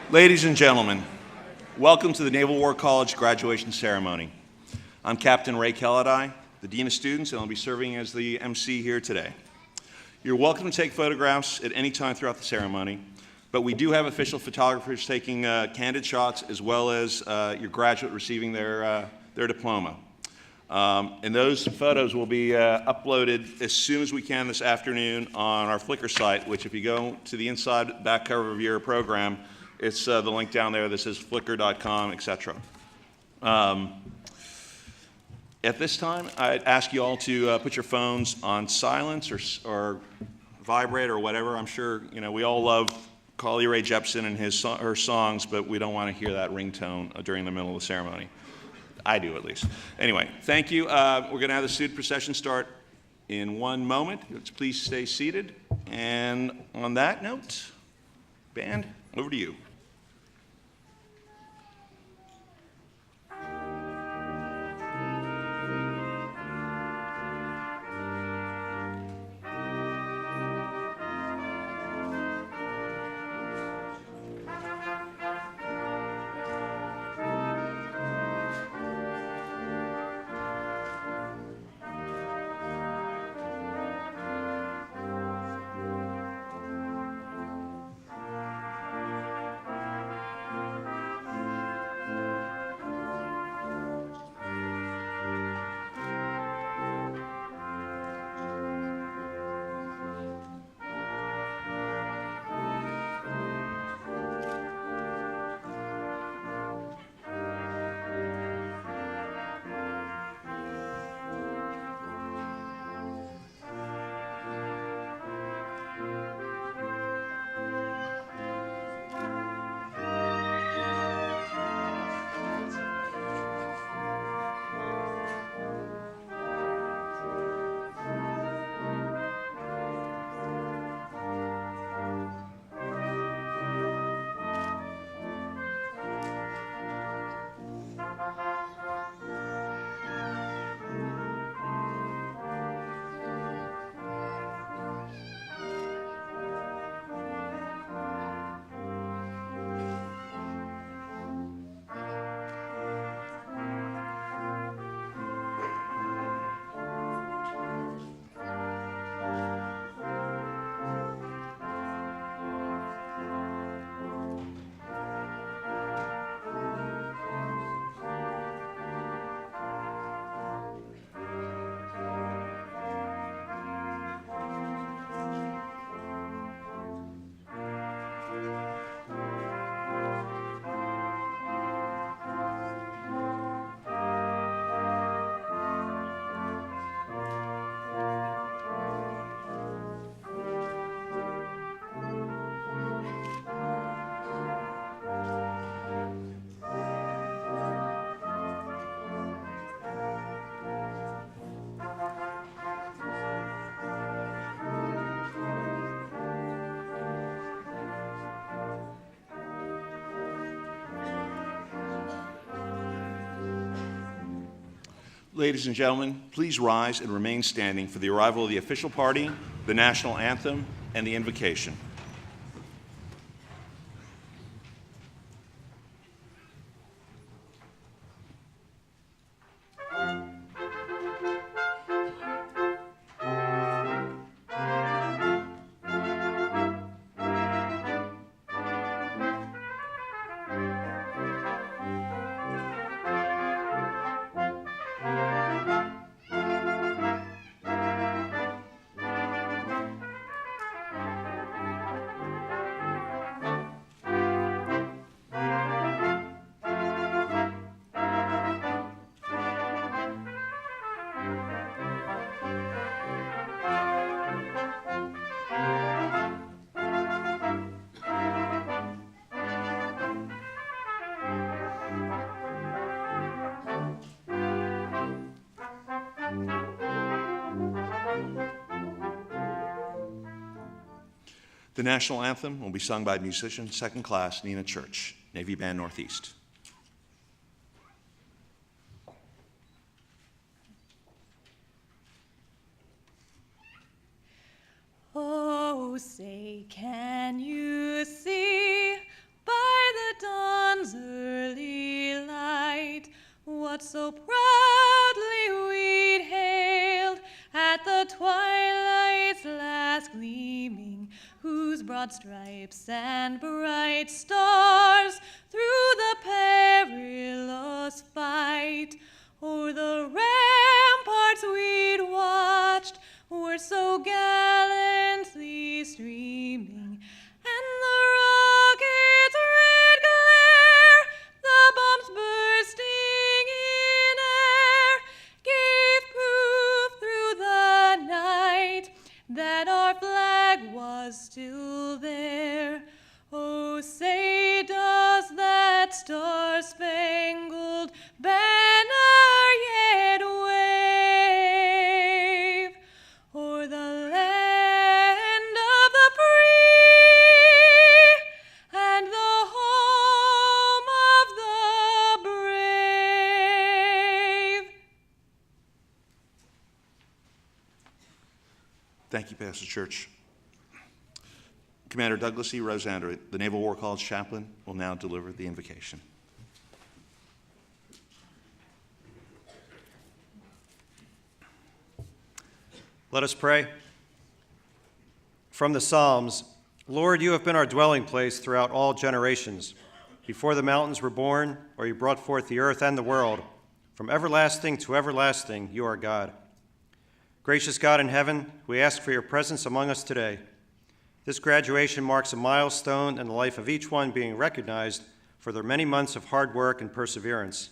Ladies and gentlemen, welcome to the Naval War College graduation ceremony. I'm Captain Ray Kelladai, the Dean of Students, and I'll be serving as the MC here today. You're welcome to take photographs at any time throughout the ceremony, but we do have official photographers taking candid shots, as well as your graduate receiving their diploma. And those photos will be uploaded as soon as we can this afternoon on our Flickr site, which if you go to the inside back cover of your program, it's the link down there that says flickr.com, etc. At this time, I'd ask you all to put your phones on silence or vibrate or whatever. I'm sure we all love Carly Rae Jepsen and her songs, but we don't want to hear that ringtone during the middle of the ceremony. I do, at least. Anyway, thank you. We're going to have the student procession start in one moment. Let's please stay seated. And on that note, band, over to you. Ladies and gentlemen, please rise and remain standing for the arrival of the official party, the national anthem, and the invocation. The national anthem will be sung by musician second class Nina Church, Navy Band Northeast. Oh, say, can you see by the so proudly we'd hailed at the twilight's last gleaming, whose broad stripes and bright stars through the perilous fight o'er the ramparts we'd watched were so gallantly streaming, and the rocket's red glare, the bombs bursting in air, gave proof through the night that our flag was still there. Oh, say does that star-spangled banner yet wave o'er the land of the free and the home of the brave? Thank you, Pastor Church. Commander Douglas E. Rosander, the Naval War College chaplain, will now deliver the invocation. Let us pray. From the Psalms, Lord, you have been our dwelling place throughout all generations. Before the mountains were born, or you brought forth the earth and the world, from everlasting to everlasting, you are God. Gracious God in heaven, we ask for your presence among us today. This graduation marks a milestone in the life of each one being recognized for their many months of hard work and perseverance.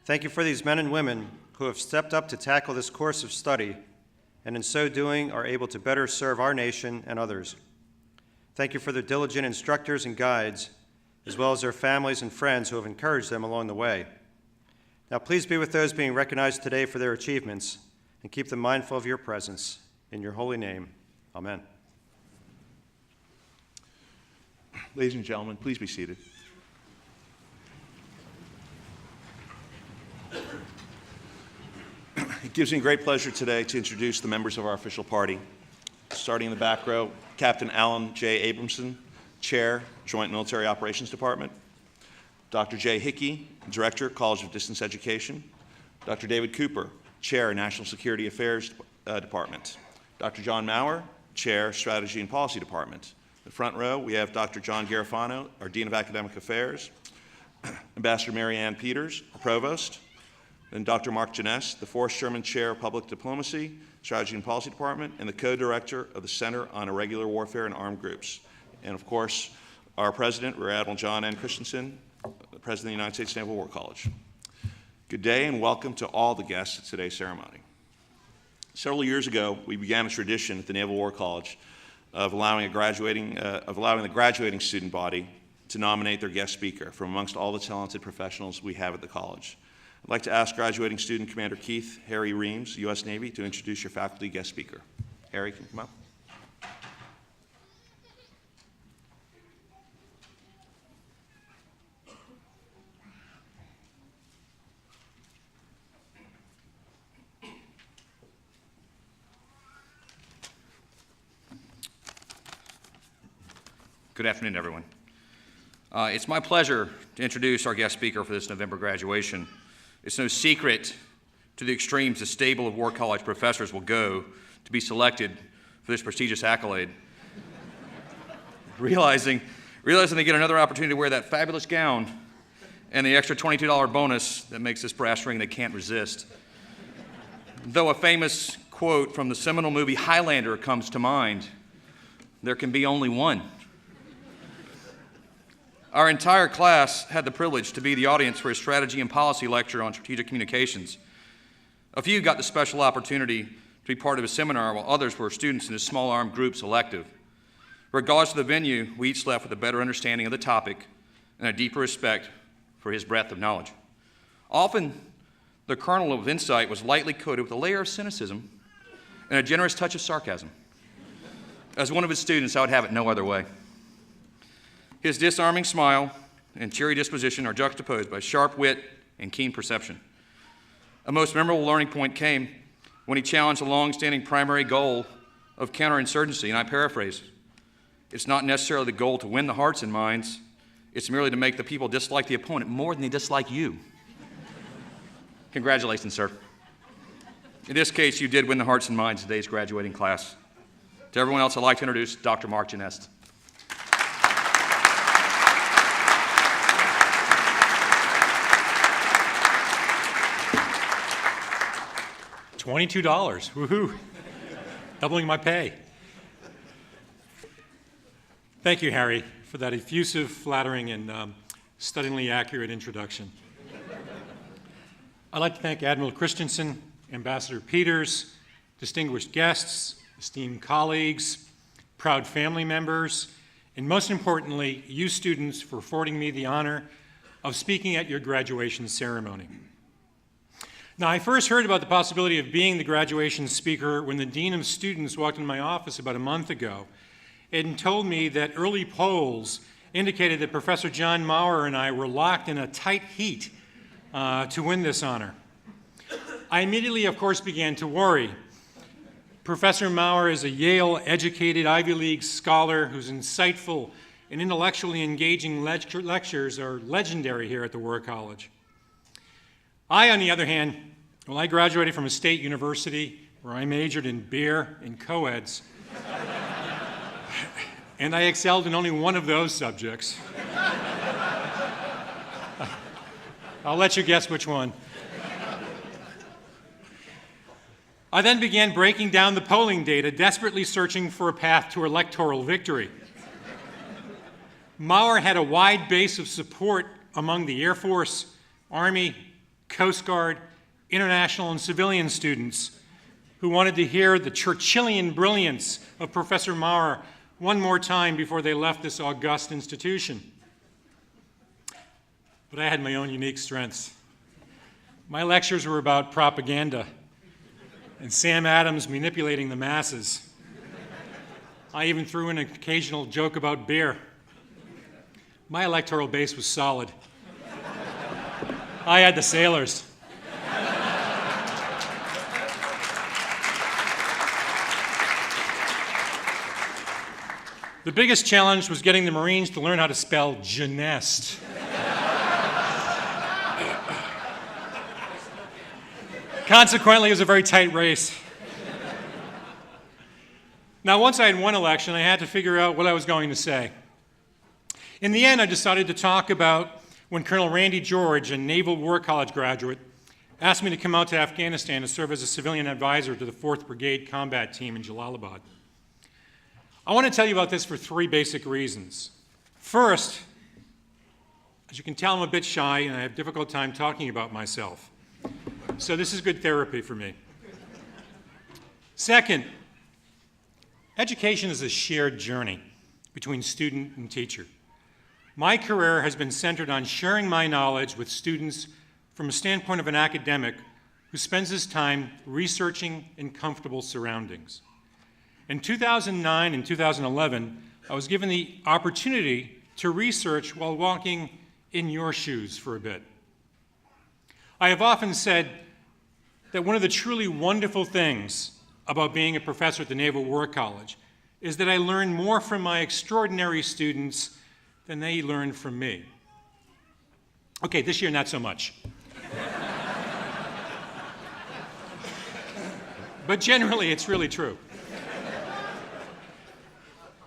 Thank you for these men and women who have stepped up to tackle this course of study, and in so doing are able to better serve our nation and others. Thank you for their diligent instructors and guides, as well as their families and friends who have encouraged them along the way. Now please be with those being recognized today for their achievements, and keep them mindful of your presence. In your holy name, amen. Ladies and gentlemen, please be seated. It gives me great pleasure today to introduce the members of our official party. Starting in the back row, Captain Alan J. Abramson, Chair, Joint Military Operations Department. Dr. Jay Hickey, Director, College of Distance Education. Dr. David Cooper, Chair, National Security Affairs Department. Dr. John Maurer, Chair, Strategy and Policy Department. In the front row, we have Dr. John Garofano, our Dean of Academic Affairs, Ambassador Mary Ann Peters, our Provost, and Dr. Mark Janess, the Forrest Sherman Chair of Public Diplomacy, Strategy and Policy Department, and the Co-Director of the Center on Irregular Warfare and Armed Groups. And of course, our President, Rear Admiral John N. Christensen, the President of the United States Naval War College. Good day and welcome to all the guests at today's ceremony. Several years ago, we began a tradition at the Naval War College of allowing the graduating student body to nominate their guest speaker from amongst all the talented professionals we have at the college. I'd like to ask graduating student Commander Keith Harry Reams, U.S. Navy, to introduce your faculty guest speaker. Harry, can you come up? Good afternoon, everyone. It's my pleasure to introduce our guest speaker for this November graduation. It's no secret to the extremes the stable of War College professors will go to be selected for this prestigious accolade. realizing they get another opportunity to wear that fabulous gown and the extra $22 bonus that makes this brass ring they can't resist. Though a famous quote from the seminal movie Highlander comes to mind, there can be only one. Our entire class had the privilege to be the audience for a strategy and policy lecture on strategic communications. A few got the special opportunity to be part of a seminar, while others were students in a small armed groups elective. Regardless of the venue, we each left with a better understanding of the topic and a deeper respect for his breadth of knowledge. Often, the kernel of insight was lightly coated with a layer of cynicism and a generous touch of sarcasm. As one of his students, I would have it no other way. His disarming smile and cheery disposition are juxtaposed by sharp wit and keen perception. A most memorable learning point came when he challenged the long-standing primary goal of counterinsurgency, and I paraphrase, "It's not necessarily the goal to win the hearts and minds, it's merely to make the people dislike the opponent more than they dislike you." Congratulations, sir. In this case, you did win the hearts and minds of today's graduating class. To everyone else, I'd like to introduce Dr. Mark Genest. $22, woohoo, doubling my pay. Thank you, Harry, for that effusive, flattering, and stunningly accurate introduction. I'd like to thank Admiral Christensen, Ambassador Peters, distinguished guests, esteemed colleagues, proud family members, and most importantly, you students for affording me the honor of speaking at your graduation ceremony. Now, I first heard about the possibility of being the graduation speaker when the Dean of Students walked into my office about a month ago and told me that early polls indicated that Professor John Maurer and I were locked in a tight heat to win this honor. I immediately, of course, began to worry. Professor Maurer is a Yale-educated Ivy League scholar whose insightful and intellectually engaging lectures are legendary here at the War College. I, on the other hand, well, I graduated from a state university where I majored in beer and co-eds, and I excelled in only one of those subjects. I'll let you guess which one. I then began breaking down the polling data, desperately searching for a path to electoral victory. Maurer had a wide base of support among the Air Force, Army, Coast Guard, international and civilian students who wanted to hear the Churchillian brilliance of Professor Maurer one more time before they left this august institution. But I had my own unique strengths. My lectures were about propaganda and Sam Adams manipulating the masses. I even threw in an occasional joke about beer. My electoral base was solid. I had the sailors. The biggest challenge was getting the Marines to learn how to spell Genest. Consequently, it was a very tight race. Now, once I had won election, I had to figure out what I was going to say. In the end, I decided to talk about when Colonel Randy George, a Naval War College graduate, asked me to come out to Afghanistan to serve as a civilian advisor to the 4th Brigade combat team in Jalalabad. I want to tell you about this for three basic reasons. First, as you can tell, I'm a bit shy and I have a difficult time talking about myself. So this is good therapy for me. Second, education is a shared journey between student and teacher. My career has been centered on sharing my knowledge with students from a standpoint of an academic who spends his time researching in comfortable surroundings. In 2009 and 2011, I was given the opportunity to research while walking in your shoes for a bit. I have often said that one of the truly wonderful things about being a professor at the Naval War College is that I learn more from my extraordinary students than they learn from me. Okay, this year not so much. But generally, it's really true.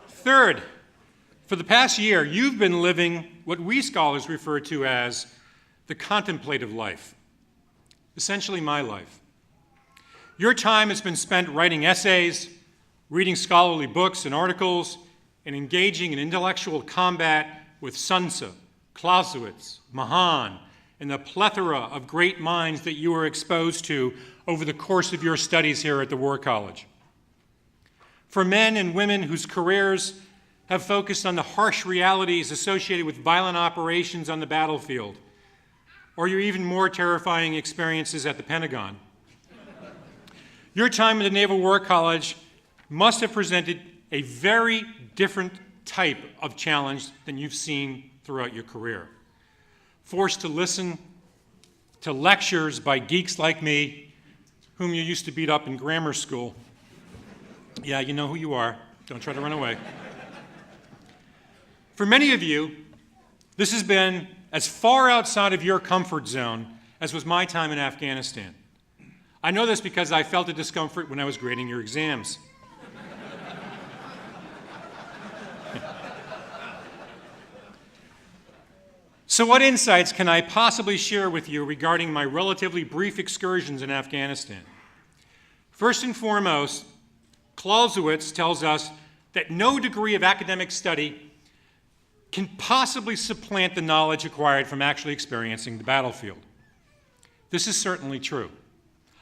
Third, for the past year, you've been living what we scholars refer to as the contemplative life, essentially my life. Your time has been spent writing essays, reading scholarly books and articles, and engaging in intellectual combat with Sun Tzu, Clausewitz, Mahan, and the plethora of great minds that you were exposed to over the course of your studies here at the War College. For men and women whose careers have focused on the harsh realities associated with violent operations on the battlefield, or your even more terrifying experiences at the Pentagon. Your time at the Naval War College must have presented a very different type of challenge than you've seen throughout your career. Forced to listen to lectures by geeks like me, whom you used to beat up in grammar school. Yeah, you know who you are. Don't try to run away. For many of you, this has been as far outside of your comfort zone as was my time in Afghanistan. I know this because I felt a discomfort when I was grading your exams. So what insights can I possibly share with you regarding my relatively brief excursions in Afghanistan? First and foremost, Clausewitz tells us that no degree of academic study can possibly supplant the knowledge acquired from actually experiencing the battlefield. This is certainly true.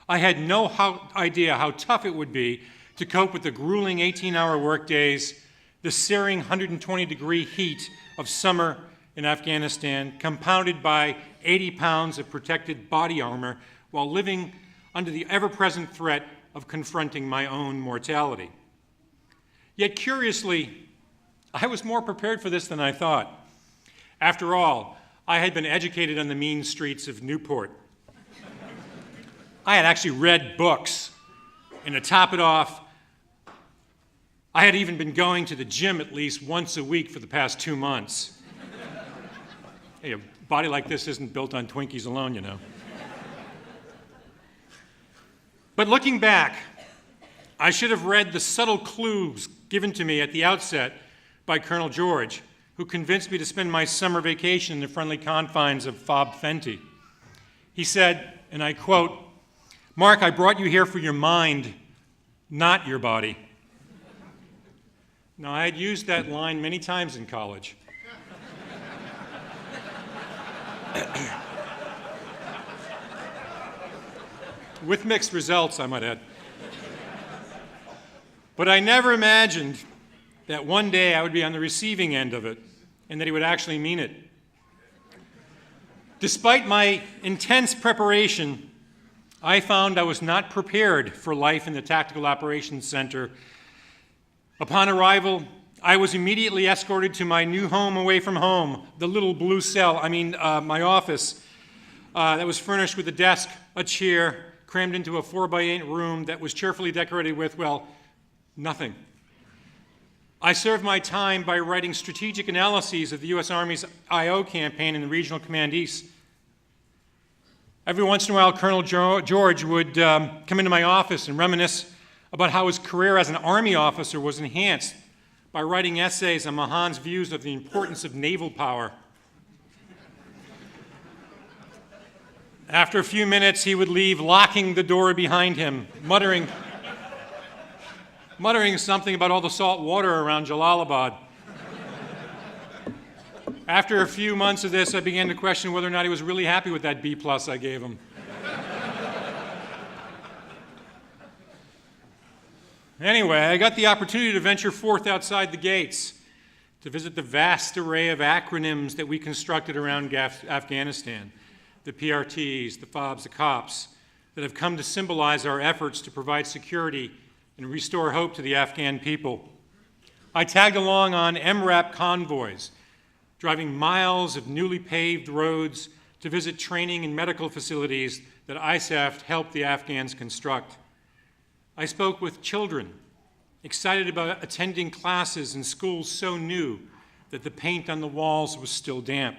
I had no idea how tough it would be to cope with the grueling 18-hour workdays, the searing 120-degree heat of summer in Afghanistan, compounded by 80 pounds of protected body armor while living under the ever-present threat of confronting my own mortality. Yet curiously, I was more prepared for this than I thought. After all, I had been educated on the mean streets of Newport. I had actually read books, and to top it off, I had even been going to the gym at least once a week for the past 2 months. Hey, a body like this isn't built on Twinkies alone, you know. But looking back, I should have read the subtle clues given to me at the outset by Colonel George, who convinced me to spend my summer vacation in the friendly confines of Fob Fenty. He said, and I quote, "Mark, I brought you here for your mind, not your body." Now, I had used that line many times in college. With mixed results, I might add. But I never imagined that one day I would be on the receiving end of it and that he would actually mean it. Despite my intense preparation, I found I was not prepared for life in the Tactical Operations Center. Upon arrival, I was immediately escorted to my new home away from home, the little blue cell, my office, that was furnished with a desk, a chair, crammed into a 4x8 room that was cheerfully decorated with, well, nothing. I served my time by writing strategic analyses of the U.S. Army's I.O. campaign in the Regional Command East. Every once in a while, Colonel George would come into my office and reminisce about how his career as an Army officer was enhanced by writing essays on Mahan's views of the importance of naval power. After a few minutes, he would leave, locking the door behind him, muttering something about all the salt water around Jalalabad. After a few months of this, I began to question whether or not he was really happy with that B+ I gave him. Anyway, I got the opportunity to venture forth outside the gates to visit the vast array of acronyms that we constructed around Afghanistan, the PRTs, the FOBs, the COPs, that have come to symbolize our efforts to provide security and restore hope to the Afghan people. I tagged along on MRAP convoys, driving miles of newly paved roads to visit training and medical facilities that ISAF helped the Afghans construct. I spoke with children, excited about attending classes in schools so new that the paint on the walls was still damp.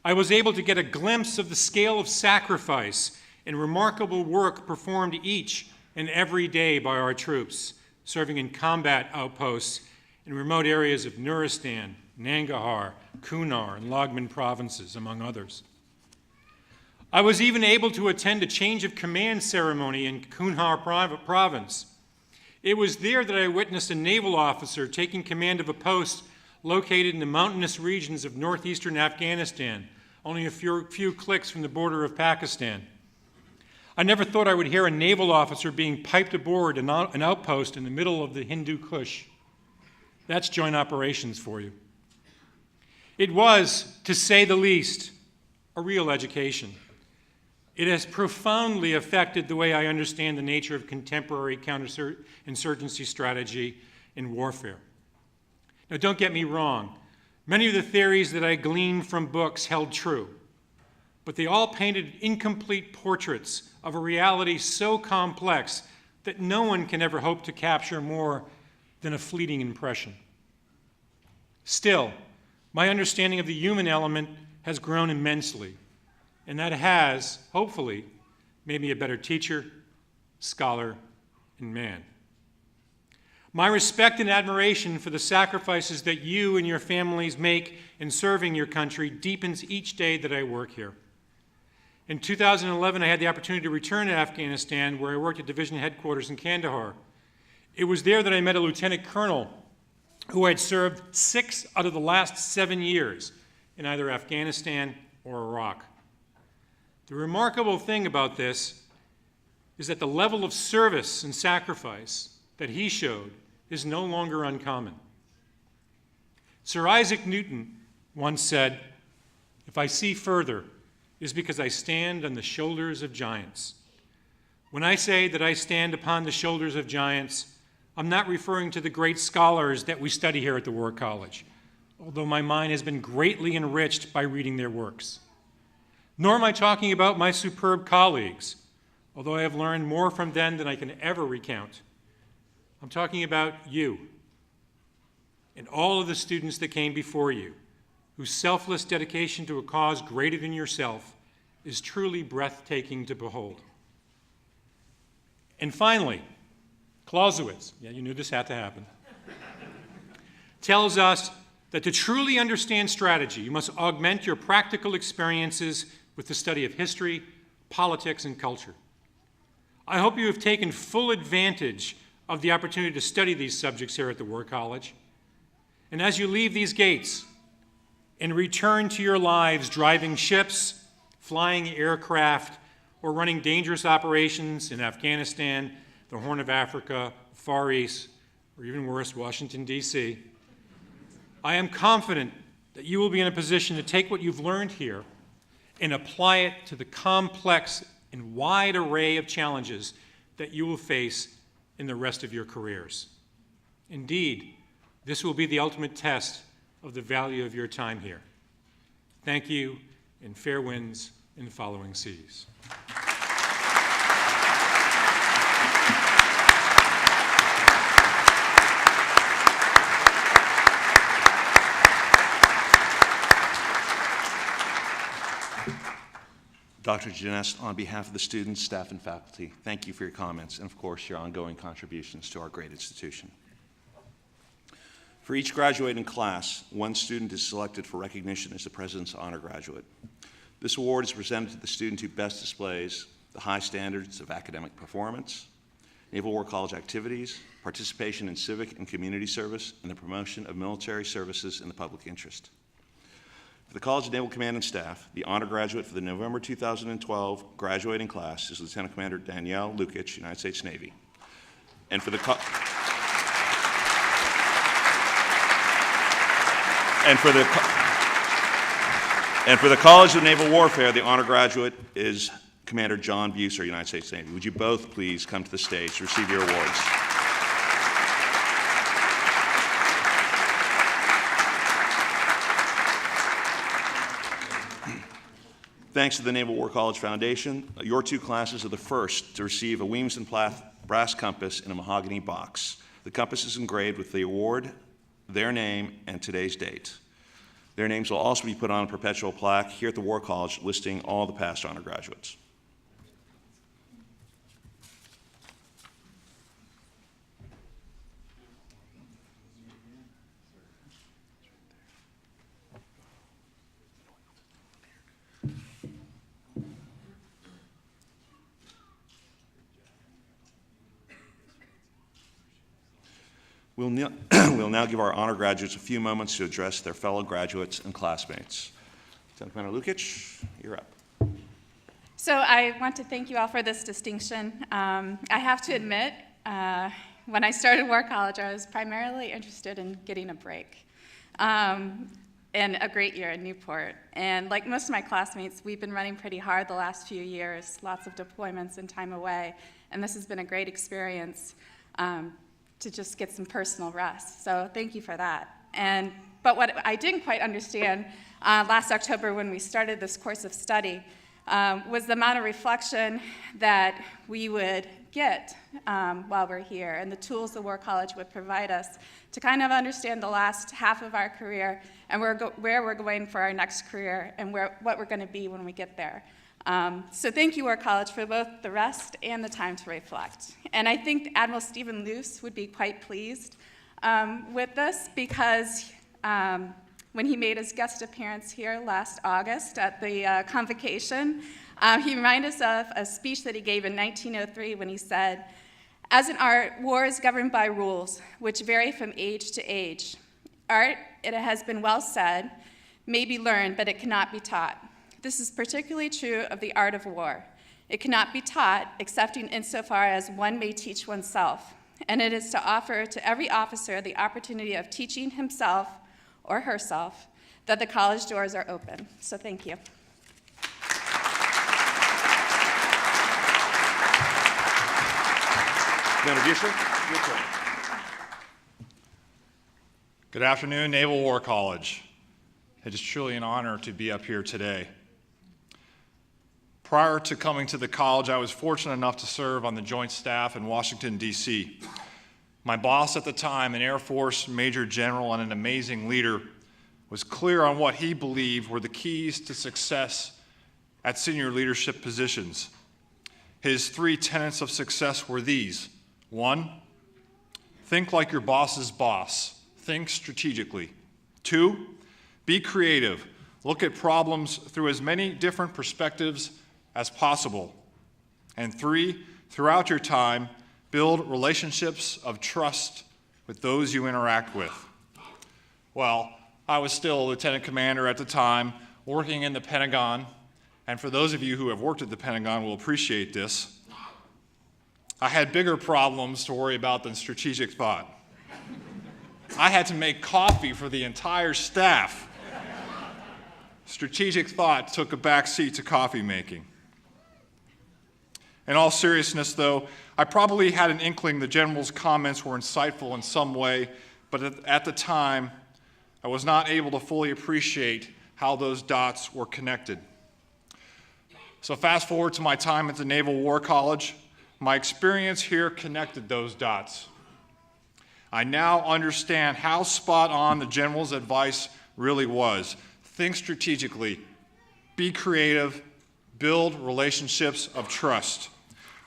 I was able to get a glimpse of the scale of sacrifice and remarkable work performed each and every day by our troops, serving in combat outposts in remote areas of Nuristan, Nangarhar, Kunar, and Logman provinces, among others. I was even able to attend a change of command ceremony in Kunar province. It was there that I witnessed a naval officer taking command of a post located in the mountainous regions of northeastern Afghanistan, only a few clicks from the border of Pakistan. I never thought I would hear a naval officer being piped aboard an outpost in the middle of the Hindu Kush. That's joint operations for you. It was, to say the least, a real education. It has profoundly affected the way I understand the nature of contemporary counterinsurgency strategy in warfare. Now, don't get me wrong. Many of the theories that I gleaned from books held true, but they all painted incomplete portraits of a reality so complex that no one can ever hope to capture more than a fleeting impression. Still, my understanding of the human element has grown immensely. and that has, hopefully, made me a better teacher, scholar, and man. My respect and admiration for the sacrifices that you and your families make in serving your country deepens each day that I work here. In 2011, I had the opportunity to return to Afghanistan, where I worked at Division Headquarters in Kandahar. It was there that I met a lieutenant colonel who had served 6 out of the last 7 years in either Afghanistan or Iraq. The remarkable thing about this is that the level of service and sacrifice that he showed is no longer uncommon. Sir Isaac Newton once said, "If I see further, it is because I stand on the shoulders of giants." When I say that I stand upon the shoulders of giants, I'm not referring to the great scholars that we study here at the War College, although my mind has been greatly enriched by reading their works. Nor am I talking about my superb colleagues, although I have learned more from them than I can ever recount. I'm talking about you and all of the students that came before you, whose selfless dedication to a cause greater than yourself is truly breathtaking to behold. And finally, Clausewitz, yeah, you knew this had to happen, tells us that to truly understand strategy, you must augment your practical experiences with the study of history, politics, and culture. I hope you have taken full advantage of the opportunity to study these subjects here at the War College. And as you leave these gates and return to your lives driving ships, flying aircraft, or running dangerous operations in Afghanistan, the Horn of Africa, Far East, or even worse, Washington, D.C., I am confident that you will be in a position to take what you've learned here and apply it to the complex and wide array of challenges that you will face in the rest of your careers. Indeed, this will be the ultimate test of the value of your time here. Thank you, and fair winds in following seas. Dr. Janess, on behalf of the students, staff, and faculty, thank you for your comments and, of course, your ongoing contributions to our great institution. For each graduating class, one student is selected for recognition as the President's Honor Graduate. This award is presented to the student who best displays the high standards of academic performance, Naval War College activities, participation in civic and community service, and the promotion of military services in the public interest. For the College of Naval Command and Staff, the honor graduate for the November 2012 graduating class is Lieutenant Commander Danielle Lukic, United States Navy. And for the College of Naval Warfare, the honor graduate is Commander John Buser, United States Navy. Would you both please come to the stage to receive your awards? Thanks to the Naval War College Foundation, your two classes are the first to receive a Weems and Plath brass compass in a mahogany box. The compass is engraved with the award, their name, and today's date. Their names will also be put on a perpetual plaque here at the War College listing all the past honor graduates. We'll now give our honor graduates a few moments to address their fellow graduates and classmates. Lieutenant Commander Lukic, you're up. So I want to thank you all for this distinction. I have to admit, when I started War College, I was primarily interested in getting a break and a great year in Newport. And like most of my classmates, we've been running pretty hard the last few years, lots of deployments and time away, and this has been a great experience to just get some personal rest. So thank you for that. But what I didn't quite understand last October when we started this course of study was the amount of reflection that we would get while we're here, and the tools the War College would provide us to kind of understand the last half of our career and where we're going for our next career and what we're going to be when we get there. So thank you, War College, for both the rest and the time to reflect. And I think Admiral Stephen Luce would be quite pleased with this, because when he made his guest appearance here last August at the convocation, he reminded us of a speech that he gave in 1903 when he said, "As in art, war is governed by rules which vary from age to age. Art, it has been well said, may be learned, but it cannot be taught. This is particularly true of the art of war. It cannot be taught, excepting insofar as one may teach oneself, and it is to offer to every officer the opportunity of teaching himself or herself that the college doors are open." So thank you. Commander Buescher, your turn. Good afternoon, Naval War College. It is truly an honor to be up here today. Prior to coming to the college, I was fortunate enough to serve on the Joint Staff in Washington, D.C. My boss at the time, an Air Force Major General and an amazing leader, was clear on what he believed were the keys to success at senior leadership positions. His 3 tenets of success were these. 1, think like your boss's boss. Think strategically. 2, be creative. Look at problems through as many different perspectives as possible. And 3, throughout your time, build relationships of trust with those you interact with. Well, I was still a lieutenant commander at the time, working in the Pentagon, and for those of you who have worked at the Pentagon will appreciate this. I had bigger problems to worry about than strategic thought. I had to make coffee for the entire staff. Strategic thought took a back seat to coffee making. In all seriousness, though, I probably had an inkling the General's comments were insightful in some way, but at the time, I was not able to fully appreciate how those dots were connected. So fast forward to my time at the Naval War College, my experience here connected those dots. I now understand how spot on the General's advice really was. Think strategically, be creative, build relationships of trust.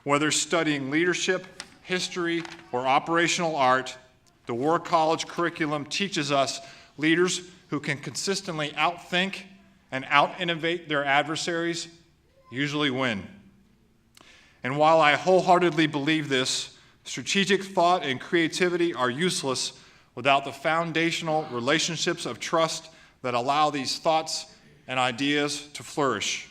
Whether studying leadership, history, or operational art, the War College curriculum teaches us leaders who can consistently outthink and out-innovate their adversaries usually win. And while I wholeheartedly believe this, strategic thought and creativity are useless without the foundational relationships of trust that allow these thoughts and ideas to flourish.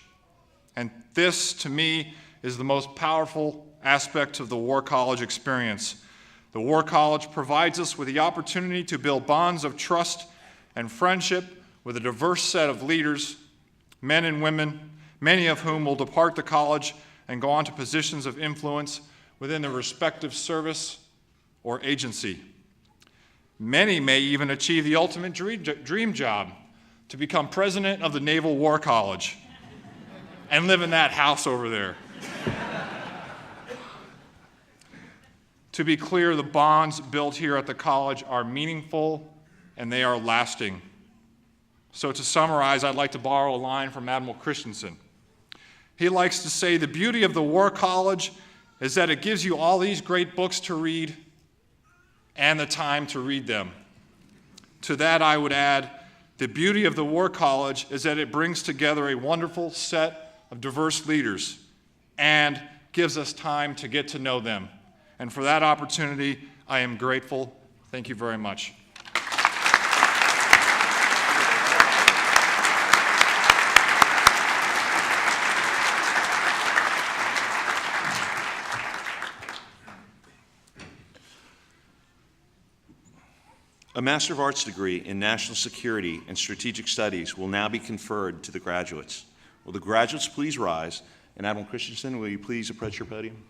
And this, to me, is the most powerful aspect of the War College experience. The War College provides us with the opportunity to build bonds of trust and friendship with a diverse set of leaders, men and women, many of whom will depart the college and go on to positions of influence within their respective service or agency. Many may even achieve the ultimate dream job, to become president of the Naval War College and live in that house over there. To be clear, the bonds built here at the college are meaningful and they are lasting. So to summarize, I'd like to borrow a line from Admiral Christensen. He likes to say, the beauty of the War College is that it gives you all these great books to read and the time to read them. To that I would add, the beauty of the War College is that it brings together a wonderful set of diverse leaders and gives us time to get to know them. And for that opportunity, I am grateful. Thank you very much. A Master of Arts degree in National Security and Strategic Studies will now be conferred to the graduates. Will the graduates please rise? And Admiral Christensen, will you please approach your podium?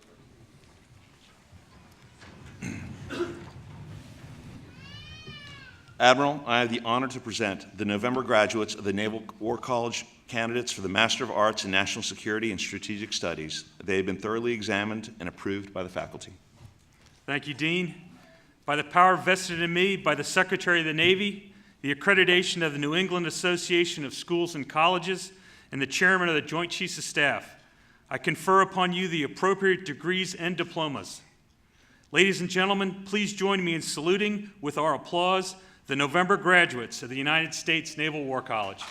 Admiral, I have the honor to present the November graduates of the Naval War College candidates for the Master of Arts in National Security and Strategic Studies. They have been thoroughly examined and approved by the faculty. Thank you, Dean. By the power vested in me by the Secretary of the Navy, the accreditation of the New England Association of Schools and Colleges, and the Chairman of the Joint Chiefs of Staff, I confer upon you the appropriate degrees and diplomas. Ladies and gentlemen, please join me in saluting with our applause the November graduates of the United States Naval War College.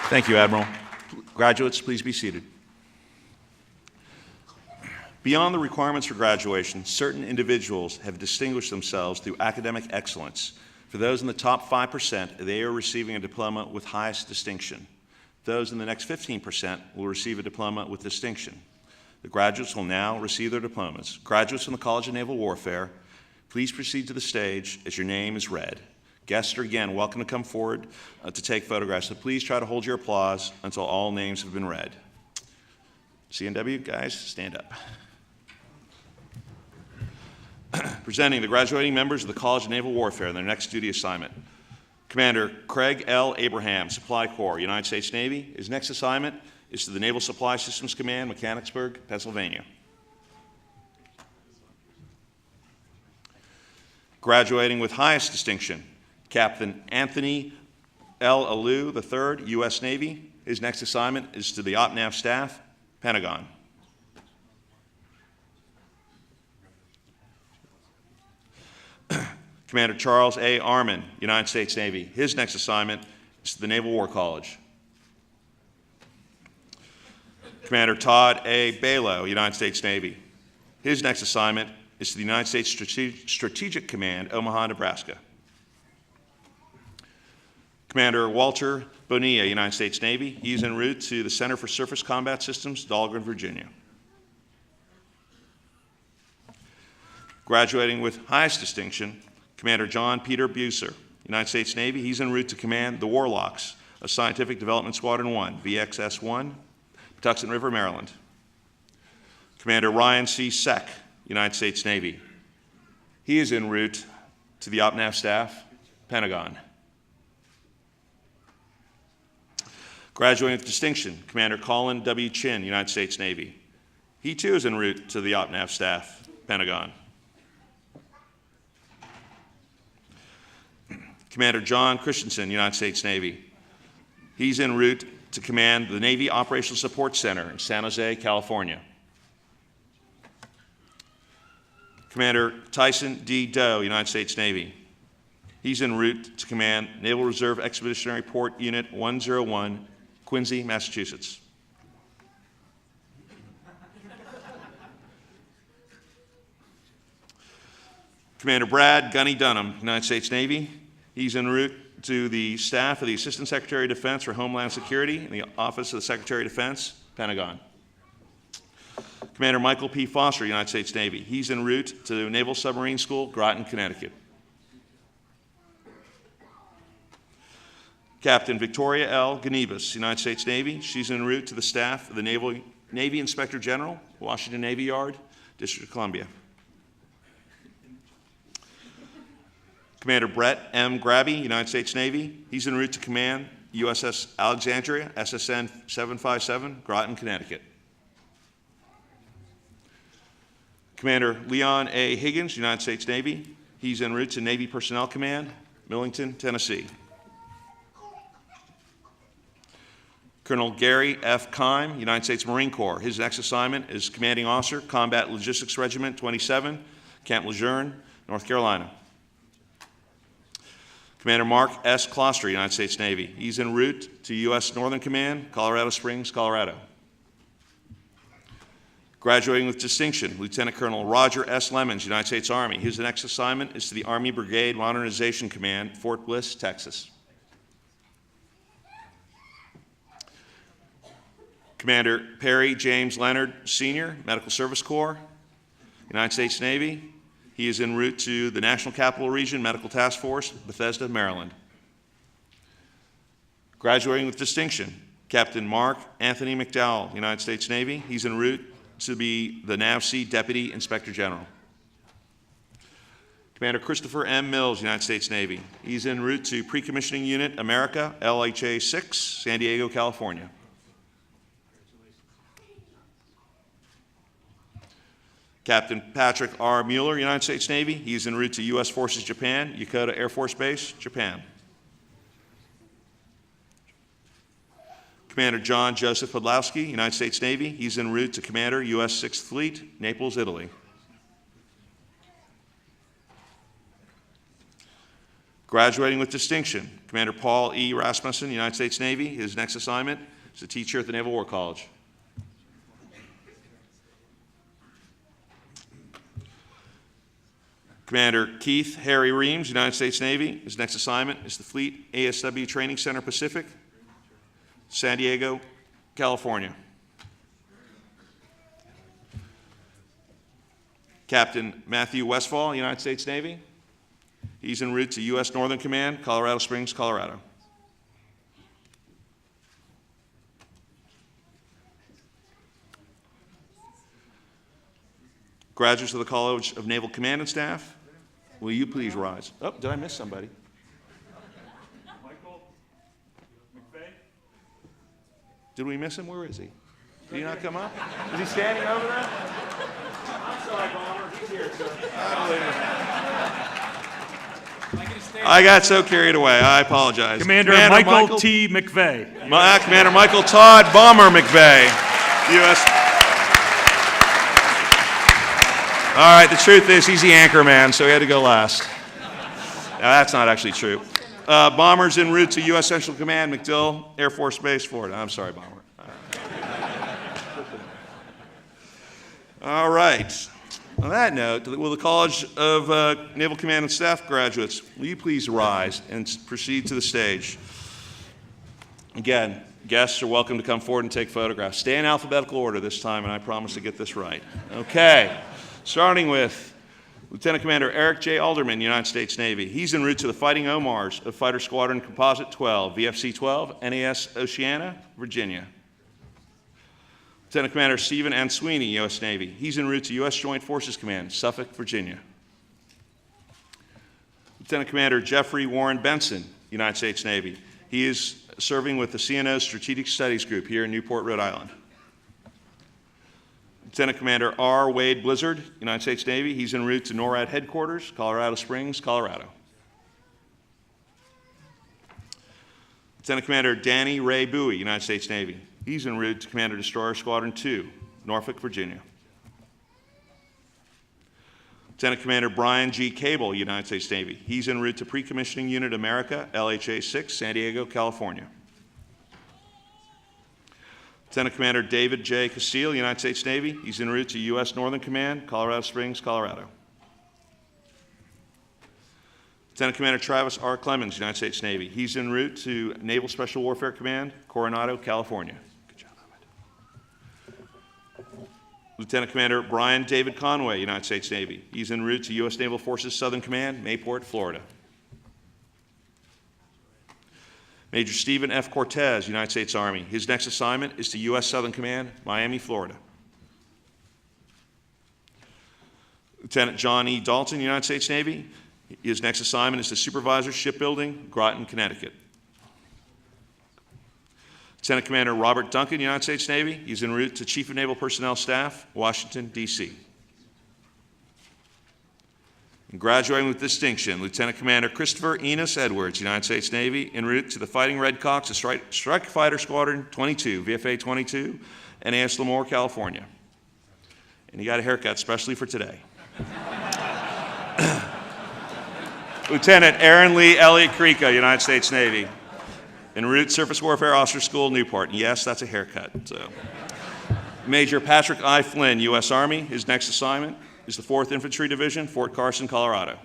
Thank you, Admiral. Graduates, please be seated. Beyond the requirements for graduation, certain individuals have distinguished themselves through academic excellence. For those in the top 5%, they are receiving a diploma with highest distinction. Those in the next 15% will receive a diploma with distinction. The graduates will now receive their diplomas. Graduates from the College of Naval Warfare, please proceed to the stage as your name is read. Guests are again welcome to come forward to take photographs, so please try to hold your applause until all names have been read. CNW, guys, stand up. Presenting the graduating members of the College of Naval Warfare and their next duty assignment. Commander Craig L. Abraham, Supply Corps, United States Navy. His next assignment is to the Naval Supply Systems Command, Mechanicsburg, Pennsylvania. Graduating with highest distinction, Captain Anthony L. Alou III, U.S. Navy. His next assignment is to the OPNAV staff, Pentagon. Commander Charles A. Arman, United States Navy. His next assignment is to the Naval War College. Commander Todd A. Balo, United States Navy. His next assignment is to the United States Strategic Command, Omaha, Nebraska. Commander Walter Bonilla, United States Navy. He's en route to the Center for Surface Combat Systems, Dahlgren, Virginia. Graduating with highest distinction, Commander John Peter Buser, United States Navy. He's en route to command the Warlocks of Scientific Development Squadron 1, VXS-1, Patuxent River, Maryland. Commander Ryan C. Seck, United States Navy. He is en route to the OPNAV staff, Pentagon. Graduating with distinction, Commander Colin W. Chin, United States Navy. He too is en route to the OPNAV staff, Pentagon. Commander John Christensen, United States Navy. He's en route to command the Navy Operational Support Center in San Jose, California. Commander Tyson D. Doe, United States Navy. He's en route to command Naval Reserve Expeditionary Port Unit 101, Quincy, Massachusetts. Commander Brad Gunny Dunham, United States Navy. He's en route to the staff of the Assistant Secretary of Defense for Homeland Security in the Office of the Secretary of Defense, Pentagon. Commander Michael P. Foster, United States Navy. He's en route to Naval Submarine School, Groton, Connecticut. Captain Victoria L. Ganibas, United States Navy. She's en route to the staff of the Navy Inspector General, Washington Navy Yard, District of Columbia. Commander Brett M. Grabby, United States Navy. He's en route to command USS Alexandria, SSN 757, Groton, Connecticut. Commander Leon A. Higgins, United States Navy. He's en route to Navy Personnel Command, Millington, Tennessee. Colonel Gary F. Kime, United States Marine Corps. His next assignment is Commanding Officer, Combat Logistics Regiment 27, Camp Lejeune, North Carolina. Commander Mark S. Kloster, United States Navy. He's en route to U.S. Northern Command, Colorado Springs, Colorado. Graduating with distinction, Lieutenant Colonel Roger S. Lemons, United States Army. His next assignment is to the Army Brigade Modernization Command, Fort Bliss, Texas. Commander Perry James Leonard, Sr., Medical Service Corps, United States Navy. He is en route to the National Capital Region Medical Task Force, Bethesda, Maryland. Graduating with distinction, Captain Mark Anthony McDowell, United States Navy. He's en route to be the NAVSEA Deputy Inspector General. Commander Christopher M. Mills, United States Navy. He's en route to Pre-Commissioning Unit America, LHA 6, San Diego, California. Captain Patrick R. Mueller, United States Navy. He's en route to U.S. Forces Japan, Yokota Air Force Base, Japan. Commander John Joseph Podlowski, United States Navy. He's en route to Commander U.S. 6th Fleet, Naples, Italy. Graduating with distinction, Commander Paul E. Rasmussen, United States Navy. His next assignment is a teacher at the Naval War College. Commander Keith Harry Reams, United States Navy. His next assignment is the Fleet ASW Training Center Pacific, San Diego, California. Captain Matthew Westfall, United States Navy. He's en route to U.S. Northern Command, Colorado Springs, Colorado. Graduates of the College of Naval Command and Staff, will you please rise? Oh, did I miss somebody? Michael McVeigh. Did we miss him? Where is he? Did he not come up? Is he standing over there? I'm sorry, Bomber. He's here, sir. I believe it. I got so carried away. I apologize. Commander Michael T. McVeigh. Commander Michael Todd Bomber McVeigh, U.S. All right, the truth is he's the anchor man, so he had to go last. Now, that's not actually true. Bombers en route to U.S. Central Command, MacDill Air Force Base, Florida. I'm sorry, Bomber. All right. On that note, will the College of Naval Command and Staff graduates, will you please rise and proceed to the stage? Again, guests are welcome to come forward and take photographs. Stay in alphabetical order this time, and I promise to get this right. Okay. Starting with Lieutenant Commander Eric J. Alderman, United States Navy. He's en route to the Fighting Omars of Fighter Squadron Composite 12, VFC 12, NAS Oceana, Virginia. Lieutenant Commander Stephen N. Sweeney, U.S. Navy. He's en route to U.S. Joint Forces Command, Suffolk, Virginia. Lieutenant Commander Jeffrey Warren Benson, United States Navy. He is serving with the CNO Strategic Studies Group here in Newport, Rhode Island. Lieutenant Commander R. Wade Blizzard, United States Navy. He's en route to NORAD headquarters, Colorado Springs, Colorado. Lieutenant Commander Danny Ray Bowie, United States Navy. He's en route to Commander Destroyer Squadron 2, Norfolk, Virginia. Lieutenant Commander Brian G. Cable, United States Navy. He's en route to Pre-Commissioning Unit America, LHA 6, San Diego, California. Lieutenant Commander David J. Castile, United States Navy. He's en route to U.S. Northern Command, Colorado Springs, Colorado. Lieutenant Commander Travis R. Clemens, United States Navy. He's en route to Naval Special Warfare Command, Coronado, California. Good job, Ahmed. Lieutenant Commander Brian David Conway, United States Navy. He's en route to U.S. Naval Forces Southern Command, Mayport, Florida. Major Stephen F. Cortez, United States Army. His next assignment is to U.S. Southern Command, Miami, Florida. Lieutenant John E. Dalton, United States Navy. His next assignment is to Supervisor Shipbuilding, Groton, Connecticut. Lieutenant Commander Robert Duncan, United States Navy. He's en route to Chief of Naval Personnel Staff, Washington, D.C. And graduating with distinction, Lieutenant Commander Christopher Enos Edwards, United States Navy, en route to the Fighting Redcocks of Strike Fighter Squadron 22, VFA 22, NAS Lemoore, California. And he got a haircut specially for today. Lieutenant Aaron Lee Elliott Creeka, United States Navy, en route Surface Warfare Officer School, Newport. And yes, that's a haircut. So. Major Patrick I. Flynn, U.S. Army. His next assignment is the 4th Infantry Division, Fort Carson, Colorado.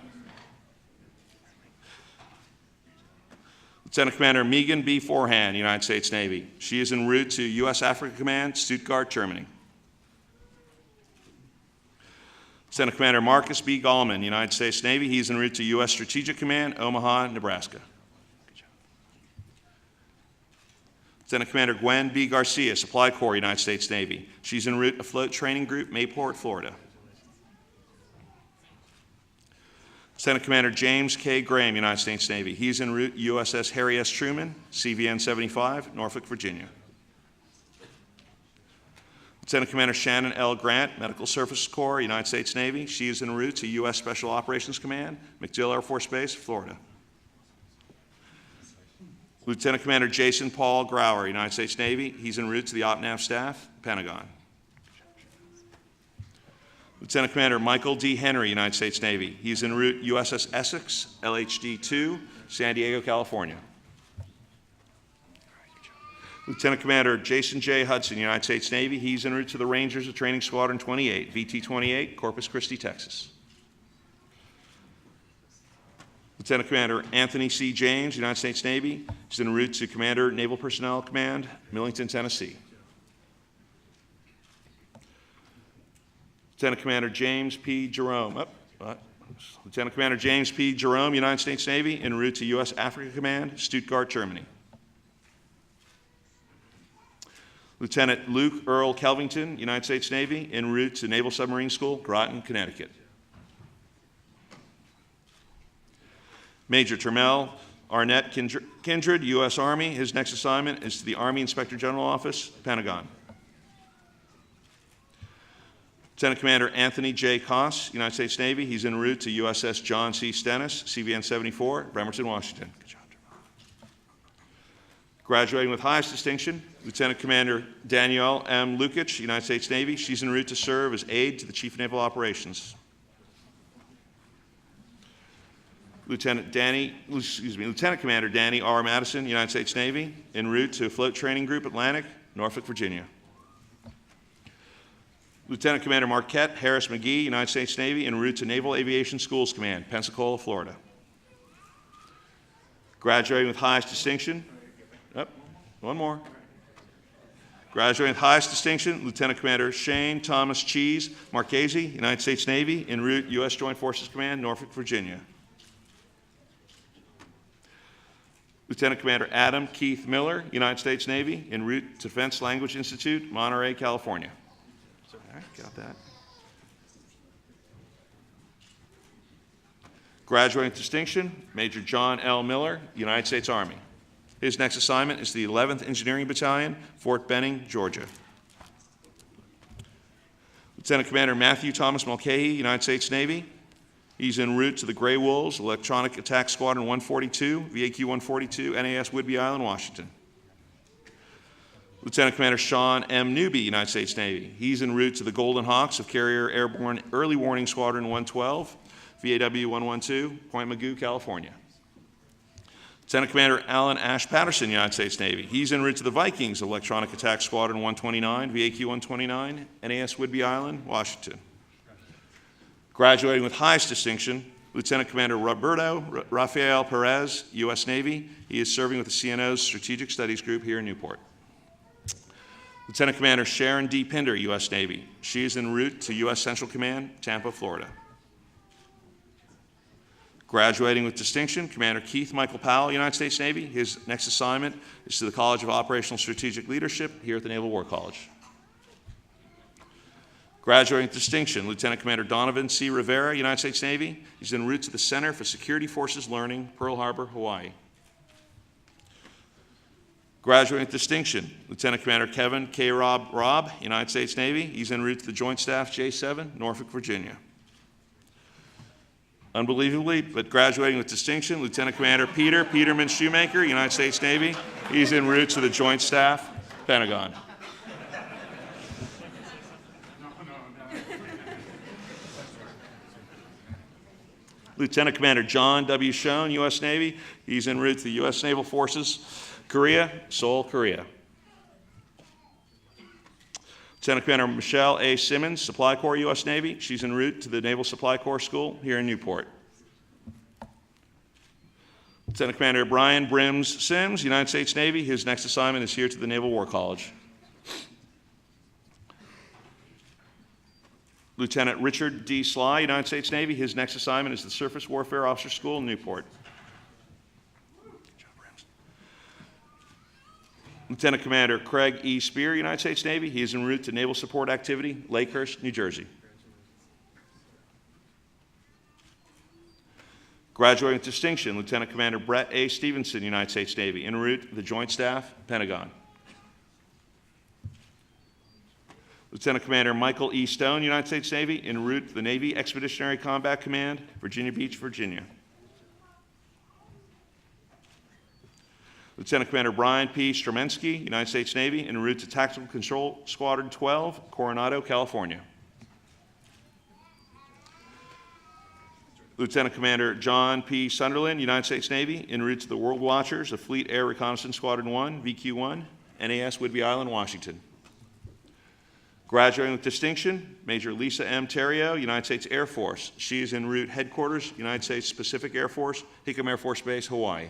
Lieutenant Commander Megan B. Forehand, United States Navy. She is en route to U.S. Africa Command, Stuttgart, Germany. Lieutenant Commander Marcus B. Gallman, United States Navy. He's en route to U.S. Strategic Command, Omaha, Nebraska. Good job. Lieutenant Commander Gwen B. Garcia, Supply Corps, United States Navy. She's en route afloat training group, Mayport, Florida. Lieutenant Commander James K. Graham, United States Navy. He's en route USS Harry S. Truman, CVN 75, Norfolk, Virginia. Lieutenant Commander Shannon L. Grant, Medical Services Corps, United States Navy. She is en route to U.S. Special Operations Command, MacDill Air Force Base, Florida. Lieutenant Commander Jason Paul Grauer, United States Navy. He's en route to the OPNAV staff, Pentagon. Lieutenant Commander Michael D. Henry, United States Navy. He's en route USS Essex, LHD-2, San Diego, California. Lieutenant Commander Jason J. Hudson, United States Navy. He's en route to the Rangers of Training Squadron 28, VT-28, Corpus Christi, Texas. Lieutenant Commander Anthony C. James, United States Navy. He's en route to Commander Naval Personnel Command, Millington, Tennessee. Lieutenant Commander James P. Jerome. Lieutenant Commander James P. Jerome, United States Navy, en route to U.S. Africa Command, Stuttgart, Germany. Lieutenant Luke Earl Kelvington, United States Navy, en route to Naval Submarine School, Groton, Connecticut. Major Termel Arnett Kindred, U.S. Army. His next assignment is to the Army Inspector General Office, Pentagon. Lieutenant Commander Anthony J. Koss, United States Navy. He's en route to USS John C. Stennis, CVN 74, Bremerton, Washington. Good job, Termel. Graduating with highest distinction, Lieutenant Commander Danielle M. Lukic, United States Navy. She's en route to serve as aide to the Chief of Naval Operations. Lieutenant Commander Danny R. Madison, United States Navy, en route to Float Training Group Atlantic, Norfolk, Virginia. Lieutenant Commander Marquette Harris McGee, United States Navy, en route to Naval Aviation Schools Command, Pensacola, Florida. Graduating with highest distinction, one more. Graduating with highest distinction, Lieutenant Commander Shane Thomas Cheese Marchese, United States Navy, en route U.S. Joint Forces Command, Norfolk, Virginia. Lieutenant Commander Adam Keith Miller, United States Navy, en route to Defense Language Institute, Monterey, California. All right, got that. Graduating with distinction, Major John L. Miller, United States Army. His next assignment is the 11th Engineering Battalion, Fort Benning, Georgia. Lieutenant Commander Matthew Thomas Mulcahy, United States Navy. He's en route to the Gray Wolves, Electronic Attack Squadron 142, VAQ-142, NAS Whidbey Island, Washington. Lieutenant Commander Sean M. Newby, United States Navy. He's en route to the Golden Hawks of Carrier Airborne Early Warning Squadron 112, VAW-112, Point Mugu, California. Lieutenant Commander Alan Ash Patterson, United States Navy. He's en route to the Vikings of Electronic Attack Squadron 129, VAQ-129, NAS Whidbey Island, Washington. Graduating with highest distinction, Lieutenant Commander Roberto Rafael Perez, U.S. Navy. He is serving with the CNO's Strategic Studies Group here in Newport. Lieutenant Commander Sharon D. Pinder, U.S. Navy. She is en route to U.S. Central Command, Tampa, Florida. Graduating with distinction, Commander Keith Michael Powell, United States Navy. His next assignment is to the College of Operational Strategic Leadership here at the Naval War College. Graduating with distinction, Lieutenant Commander Donovan C. Rivera, United States Navy. He's en route to the Center for Security Forces Learning, Pearl Harbor, Hawaii. Graduating with distinction, Lieutenant Commander Kevin K. Robb, United States Navy. He's en route to the Joint Staff J-7, Norfolk, Virginia. Unbelievably, but graduating with distinction, Lieutenant Commander Peter Peterman Shoemaker, United States Navy. He's en route to the Joint Staff, Pentagon. Lieutenant Commander John W. Schoen, U.S. Navy. He's en route to the U.S. Naval Forces, Korea, Seoul, Korea. Lieutenant Commander Michelle A. Simmons, Supply Corps, U.S. Navy. She's en route to the Naval Supply Corps School here in Newport. Lieutenant Commander Brian Brims Sims, United States Navy. His next assignment is here to the Naval War College. Lieutenant Richard D. Sly, United States Navy. His next assignment is the Surface Warfare Officer School in Newport. Lieutenant Commander Craig E. Spear, United States Navy. He is en route to Naval Support Activity, Lakehurst, New Jersey. Graduating with distinction, Lieutenant Commander Brett A. Stevenson, United States Navy, en route to the Joint Staff, Pentagon. Lieutenant Commander Michael E. Stone, United States Navy, en route to the Navy Expeditionary Combat Command, Virginia Beach, Virginia. Lieutenant Commander Brian P. Stromensky, United States Navy, en route to Tactical Control Squadron 12, Coronado, California. Lieutenant Commander John P. Sunderland, United States Navy, en route to the World Watchers of Fleet Air Reconnaissance Squadron 1, VQ-1, NAS Whidbey Island, Washington. Graduating with distinction, Major Lisa M. Terrio, United States Air Force. She is en route headquarters, United States Pacific Air Force, Hickam Air Force Base, Hawaii.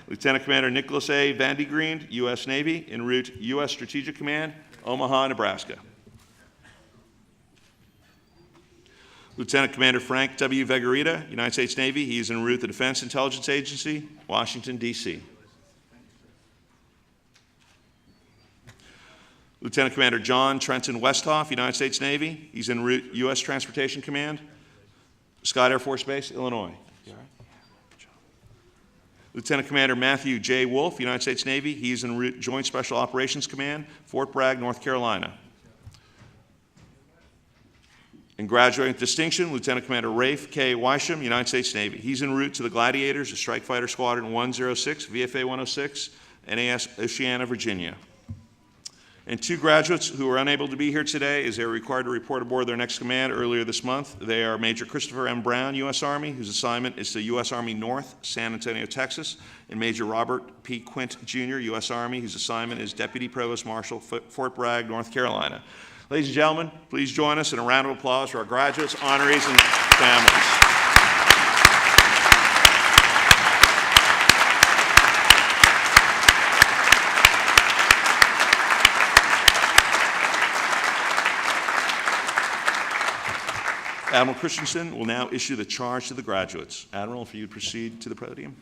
Lieutenant Commander Nicholas A. Vandegreen, U.S. Navy, en route U.S. Strategic Command, Omaha, Nebraska. Lieutenant Commander Frank W. Vegarita, United States Navy. He is en route to the Defense Intelligence Agency, Washington, D.C. Lieutenant Commander John Trenton Westhoff, United States Navy. He's en route U.S. Transportation Command, Scott Air Force Base, Illinois. Lieutenant Commander Matthew J. Wolf, United States Navy. He's en route Joint Special Operations Command, Fort Bragg, North Carolina. And graduating with distinction, Lieutenant Commander Rafe K. Weisham, United States Navy. He's en route to the Gladiators of Strike Fighter Squadron 106, VFA 106, NAS Oceana, Virginia. And two graduates who are unable to be here today as they are required to report aboard their next command earlier this month. They are Major Christopher M. Brown, U.S. Army, whose assignment is to U.S. Army North, San Antonio, Texas, and Major Robert P. Quint, Jr., U.S. Army, whose assignment is Deputy Provost Marshal, Fort Bragg, North Carolina. Ladies and gentlemen, please join us in a round of applause for our graduates, honorees, and families. Admiral Christensen will now issue the charge to the graduates. Admiral, if you'd proceed to the podium.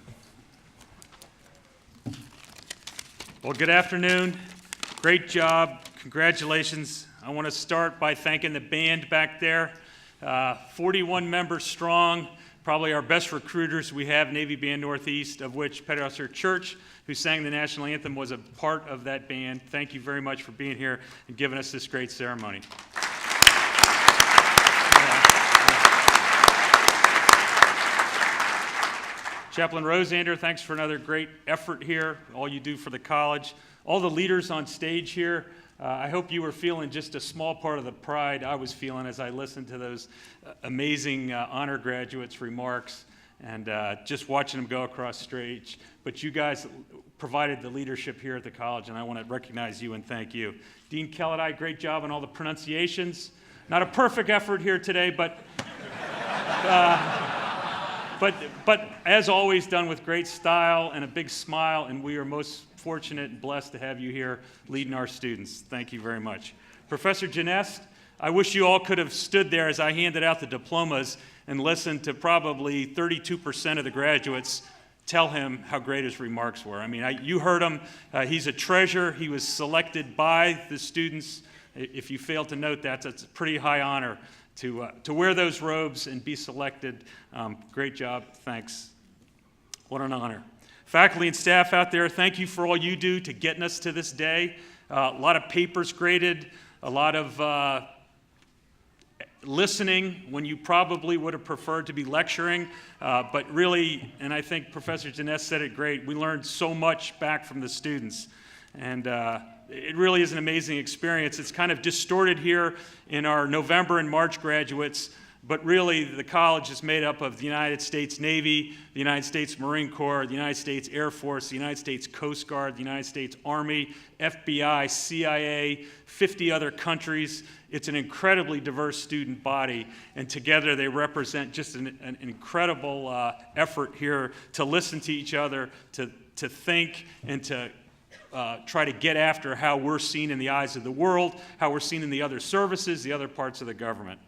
Well, good afternoon. Great job. Congratulations. I want to start by thanking the band back there. 41 members strong, probably our best recruiters we have, Navy Band Northeast, of which Petty Officer Church, who sang the national anthem, was a part of that band. Thank you very much for being here and giving us this great ceremony. Chaplain Rosander, thanks for another great effort here, all you do for the college. All the leaders on stage here, I hope you were feeling just a small part of the pride I was feeling as I listened to those amazing honor graduates' remarks and just watching them go across stage. But you guys provided the leadership here at the college, and I want to recognize you and thank you. Dean Kelladai, great job on all the pronunciations. Not a perfect effort here today, but as always, done with great style and a big smile, and we are most fortunate and blessed to have you here leading our students. Thank you very much. Professor Genest, I wish you all could have stood there as I handed out the diplomas and listened to probably 32% of the graduates tell him how great his remarks were. I mean, you heard him. He's a treasure. He was selected by the students. If you fail to note that, that's a pretty high honor to wear those robes and be selected. Great job. Thanks. What an honor. Faculty and staff out there, thank you for all you do to getting us to this day. A lot of papers graded, a lot of listening when you probably would have preferred to be lecturing. But really, and I think Professor Genest said it great, we learned so much back from the students. And it really is an amazing experience. It's kind of distorted here in our November and March graduates, but really the college is made up of the United States Navy, the United States Marine Corps, the United States Air Force, the United States Coast Guard, the United States Army, FBI, CIA, 50 other countries. It's an incredibly diverse student body, and together they represent just an incredible effort here to listen to each other, to think, and to try to get after how we're seen in the eyes of the world, how we're seen in the other services, the other parts of the government.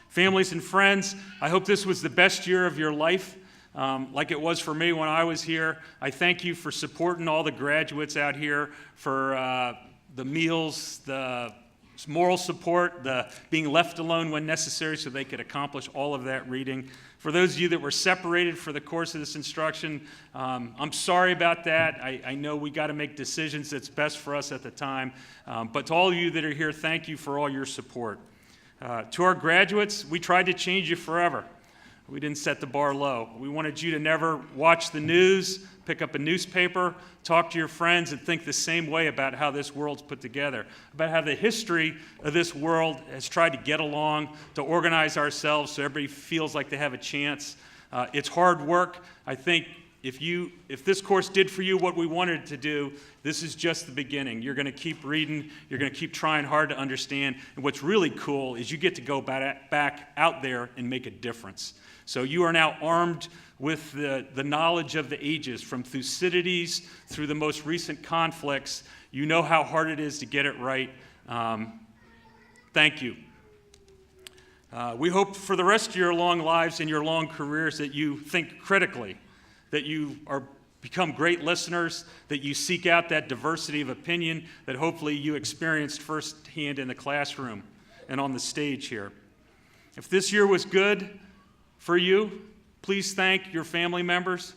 Families and friends, I hope this was the best year of your life. like it was for me when I was here. I thank you for supporting all the graduates out here, for the meals, the moral support, the being left alone when necessary so they could accomplish all of that reading. For those of you that were separated for the course of this instruction, I'm sorry about that. I know we got to make decisions that's best for us at the time. But to all of you that are here, thank you for all your support. To our graduates, we tried to change you forever. We didn't set the bar low. We wanted you to never watch the news, pick up a newspaper, talk to your friends, and think the same way about how this world's put together, about how the history of this world has tried to get along, to organize ourselves so everybody feels like they have a chance. It's hard work. I think if this course did for you what we wanted it to do, this is just the beginning. You're going to keep reading. You're going to keep trying hard to understand. And what's really cool is you get to go back out there and make a difference. So you are now armed with the knowledge of the ages, from Thucydides through the most recent conflicts. You know how hard it is to get it right. Thank you. We hope for the rest of your long lives and your long careers that you think critically, that you become great listeners, that you seek out that diversity of opinion that hopefully you experienced firsthand in the classroom and on the stage here. If this year was good for you, please thank your family members.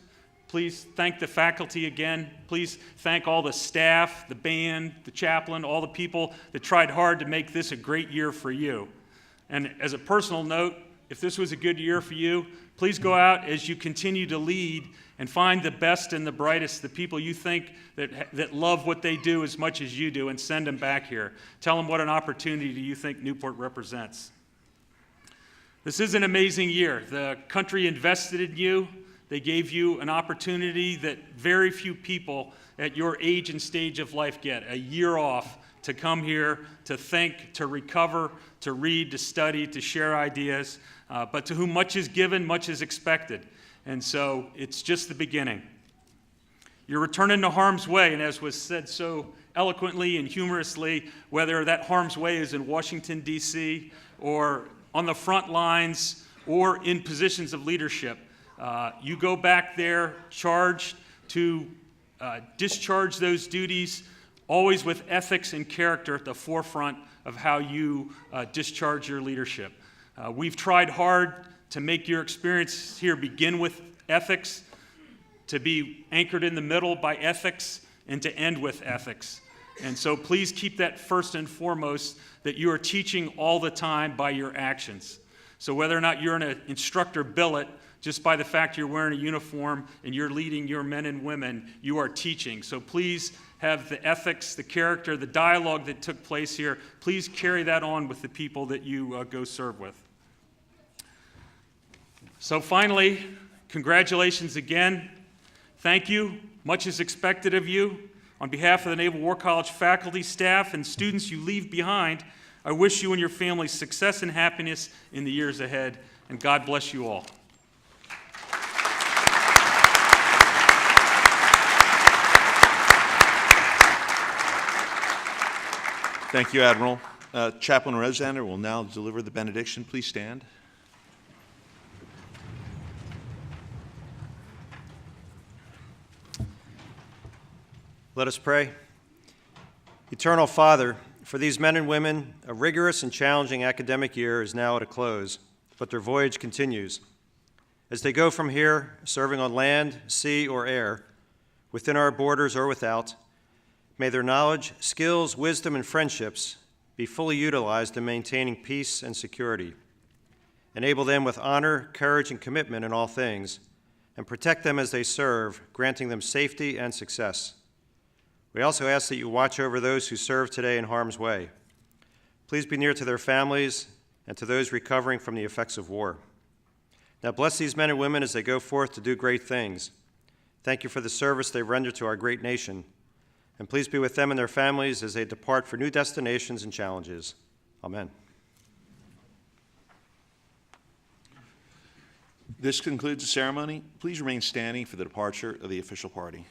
Please thank the faculty again. Please thank all the staff, the band, the chaplain, all the people that tried hard to make this a great year for you. And as a personal note, if this was a good year for you, please go out as you continue to lead and find the best and the brightest, the people you think that love what they do as much as you do, and send them back here. Tell them what an opportunity you think Newport represents. This is an amazing year. The country invested in you. They gave you an opportunity that very few people at your age and stage of life get, a year off to come here, to think, to recover, to read, to study, to share ideas. But to whom much is given, much is expected. And so it's just the beginning. You're returning to harm's way, and as was said so eloquently and humorously, whether that harm's way is in Washington, D.C., or on the front lines, or in positions of leadership, you go back there charged to discharge those duties, always with ethics and character at the forefront of how you discharge your leadership. We've tried hard to make your experience here begin with ethics, to be anchored in the middle by ethics, and to end with ethics. And so please keep that first and foremost, that you are teaching all the time by your actions. So whether or not you're an instructor billet, just by the fact you're wearing a uniform and you're leading your men and women, you are teaching. So please have the ethics, the character, the dialogue that took place here. Please carry that on with the people that you go serve with. So finally, congratulations again. Thank you. Much is expected of you. On behalf of the Naval War College faculty, staff, and students you leave behind, I wish you and your families success and happiness in the years ahead, and God bless you all. Thank you, Admiral. Chaplain Rosander will now deliver the benediction. Please stand. Let us pray. Eternal Father, for these men and women, a rigorous and challenging academic year is now at a close, but their voyage continues. As they go from here, serving on land, sea, or air, within our borders or without, may their knowledge, skills, wisdom, and friendships be fully utilized in maintaining peace and security. Enable them with honor, courage, and commitment in all things, and protect them as they serve, granting them safety and success. We also ask that you watch over those who serve today in harm's way. Please be near to their families and to those recovering from the effects of war. Now bless these men and women as they go forth to do great things. Thank you for the service they render to our great nation. And please be with them and their families as they depart for new destinations and challenges. Amen. This concludes the ceremony. Please remain standing for the departure of the official party.